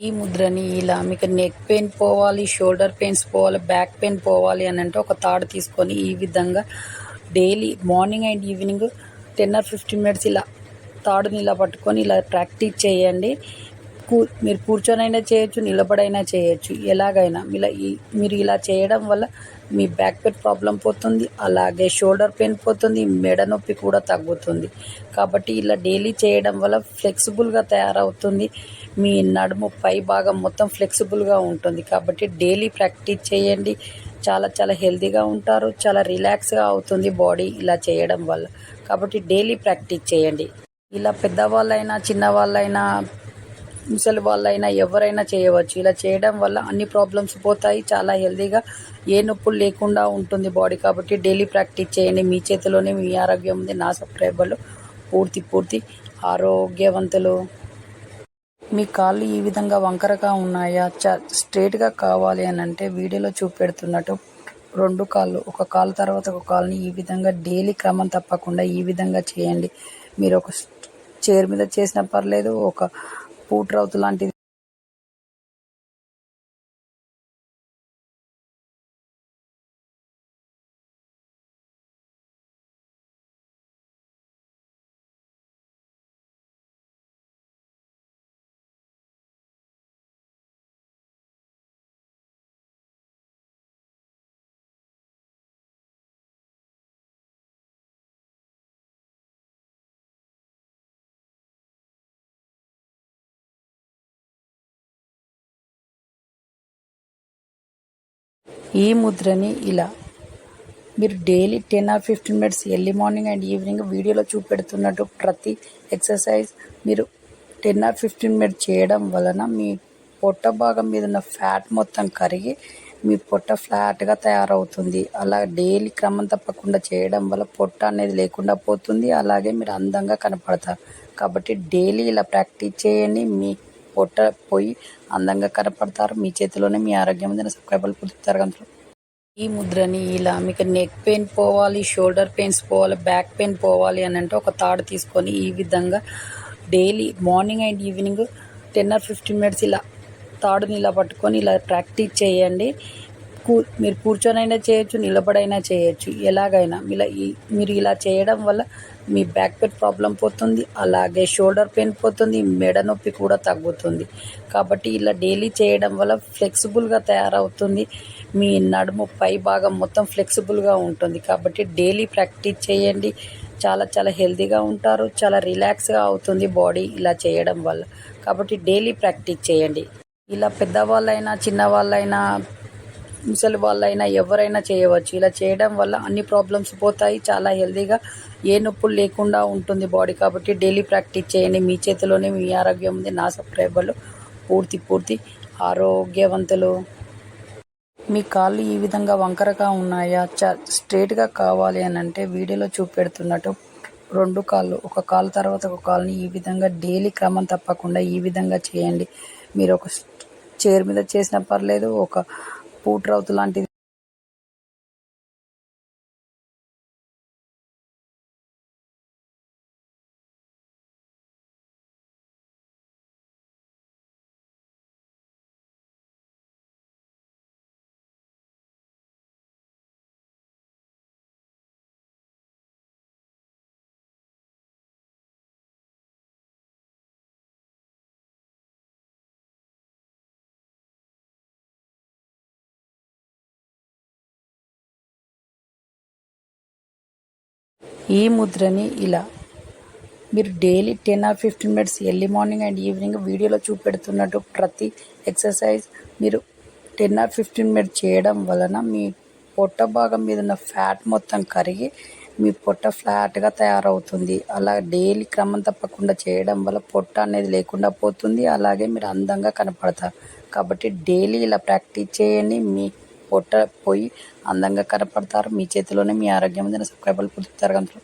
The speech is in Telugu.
ఈ ముద్రని ఇలా మీకు నెక్ పెయిన్ పోవాలి, షోల్డర్ పెయిన్స్ పోవాలి, బ్యాక్ పెయిన్ పోవాలి అని అంటే ఒక తాడు తీసుకొని ఈ విధంగా daily morning and evening 10 or 15 minutes ఇలా తాడుని ఇలా పట్టుకొని ఇలా ప్రాక్టీస్ చేయండి. మీరు కూర్చొనైనా చేయొచ్చు, నిలబడైనా చేయొచ్చు, ఎలాగైనా మీరు ఇలా చేయడం వల్ల మీ బ్యాక్ పెయిన్ ప్రాబ్లం పోతుంది, అలాగే షోల్డర్ పెయిన్ పోతుంది, మెడ నొప్పి కూడా తగ్గుతుంది. కాబట్టి ఇలా డైలీ చేయడం వల్ల ఫ్లెక్సిబుల్గా తయారవుతుంది, మీ నడుము పై భాగం మొత్తం ఫ్లెక్సిబుల్గా ఉంటుంది. కాబట్టి డైలీ ప్రాక్టీస్ చేయండి, చాలా చాలా హెల్తీగా ఉంటారు, చాలా రిలాక్స్గా అవుతుంది బాడీ ఇలా చేయడం వల్ల. కాబట్టి డైలీ ప్రాక్టీస్ చేయండి. ఇలా పెద్దవాళ్ళైనా చిన్నవాళ్ళైనా ముసలి వాళ్ళైనా ఎవరైనా చేయవచ్చు. ఇలా చేయడం వల్ల అన్ని ప్రాబ్లమ్స్ పోతాయి, చాలా హెల్తీగా ఏ నొప్పులు లేకుండా ఉంటుంది బాడీ. కాబట్టి డైలీ ప్రాక్టీస్ చేయండి, మీ చేతిలోనే మీ ఆరోగ్యం ఉంది. నా సబ్స్క్రైబర్లు పూర్తి ఆరోగ్యవంతులు. మీ కాళ్ళు ఈ విధంగా వంకరగా ఉన్నాయా, స్ట్రైట్గా కావాలి అని అంటే వీడియోలో చూపెడుతున్నట్టు 2 కాళ్ళు, ఒక కాలు తర్వాత ఒక కాలుని ఈ విధంగా డైలీ క్రమం తప్పకుండా ఈ విధంగా చేయండి. మీరు ఒక చైర్ మీద చేసినా పర్లేదు, ఒక పూట్ రౌతు లాంటిది ఈ ముద్రని ఇలా మీరు daily 10 or 15 minutes early morning and evening వీడియోలో చూపెడుతున్నట్టు ప్రతి ఎక్సర్సైజ్ మీరు 10 or 15 మినిట్స్ చేయడం వలన మీ పొట్ట భాగం మీద ఉన్న ఫ్యాట్ మొత్తం కరిగి మీ పొట్ట ఫ్లాట్గా తయారవుతుంది. అలా డైలీ క్రమం తప్పకుండా చేయడం వల్ల పొట్ట అనేది లేకుండా పోతుంది, అలాగే మీరు అందంగా కనపడతారు. కాబట్టి డైలీ ఇలా ప్రాక్టీస్ చేయండి, మీ పొట్ట పోయి అందంగా కనపడతారు. మీ చేతిలోనే మీ ఆరోగ్యం ఉంది. సబ్స్క్రైబర్లు పూర్తి తరగతులు. ఈ ముద్రని ఇలా మీకు నెక్ పెయిన్ పోవాలి, షోల్డర్ పెయిన్స్ పోవాలి, బ్యాక్ పెయిన్ పోవాలి అని అంటే ఒక తాడు తీసుకొని ఈ విధంగా daily morning and evening 10 or 15 minutes ఇలా తాడుని ఇలా పట్టుకొని ఇలా ప్రాక్టీస్ చేయండి. మీరు కూర్చొనైనా చేయొచ్చు, నిలబడైనా చేయొచ్చు, ఎలాగైనా మీరు ఇలా చేయడం వల్ల మీ బ్యాక్ పెయిన్ ప్రాబ్లం పోతుంది, అలాగే షోల్డర్ పెయిన్ పోతుంది, మెడ నొప్పి కూడా తగ్గుతుంది. కాబట్టి ఇలా డైలీ చేయడం వల్ల ఫ్లెక్సిబుల్గా తయారవుతుంది, మీ నడుము పై భాగం మొత్తం ఫ్లెక్సిబుల్గా ఉంటుంది. కాబట్టి డైలీ ప్రాక్టీస్ చేయండి, చాలా చాలా హెల్తీగా ఉంటారు, చాలా రిలాక్స్గా అవుతుంది బాడీ ఇలా చేయడం వల్ల. కాబట్టి డైలీ ప్రాక్టీస్ చేయండి. ఇలా పెద్దవాళ్ళైనా చిన్నవాళ్ళైనా ముసలి వాళ్ళైనా ఎవరైనా చేయవచ్చు. ఇలా చేయడం వల్ల అన్ని ప్రాబ్లమ్స్ పోతాయి, చాలా హెల్తీగా ఏ నొప్పులు లేకుండా ఉంటుంది బాడీ. కాబట్టి డైలీ ప్రాక్టీస్ చేయండి, మీ చేతిలోనే మీ ఆరోగ్యం ఉంది. నా సబ్స్క్రైబర్లు పూర్తి ఆరోగ్యవంతులు. మీ కాళ్ళు ఈ విధంగా వంకరగా ఉన్నాయా, స్ట్రైట్గా కావాలి అని అంటే వీడియోలో చూపెడుతున్నట్టు 2 కాళ్ళు, ఒక కాలు తర్వాత ఒక కాలుని ఈ విధంగా డైలీ క్రమం తప్పకుండా ఈ విధంగా చేయండి. మీరు ఒక చైర్ మీద చేసినా పర్లేదు, ఒక పూట్ రౌతు లాంటిది ఈ ముద్రని ఇలా మీరు daily 10 or 15 minutes early morning and evening వీడియోలో చూపెడుతున్నట్టు ప్రతి ఎక్సర్సైజ్ మీరు 10 or 15 మినిట్స్ చేయడం వలన మీ పొట్ట భాగం మీద ఉన్న ఫ్యాట్ మొత్తం కరిగి మీ పొట్ట ఫ్లాట్గా తయారవుతుంది. అలా డైలీ క్రమం తప్పకుండా చేయడం వల్ల పొట్ట అనేది లేకుండా పోతుంది, అలాగే మీరు అందంగా కనపడతారు. కాబట్టి డైలీ ఇలా ప్రాక్టీస్ చేయండి, మీ పొట్ట పోయి అందంగా కనపడతారు. మీ చేతిలోనే మీ ఆరోగ్యం ఉంది. సబ్స్క్రైబర్లు పూర్తి తరగతులు.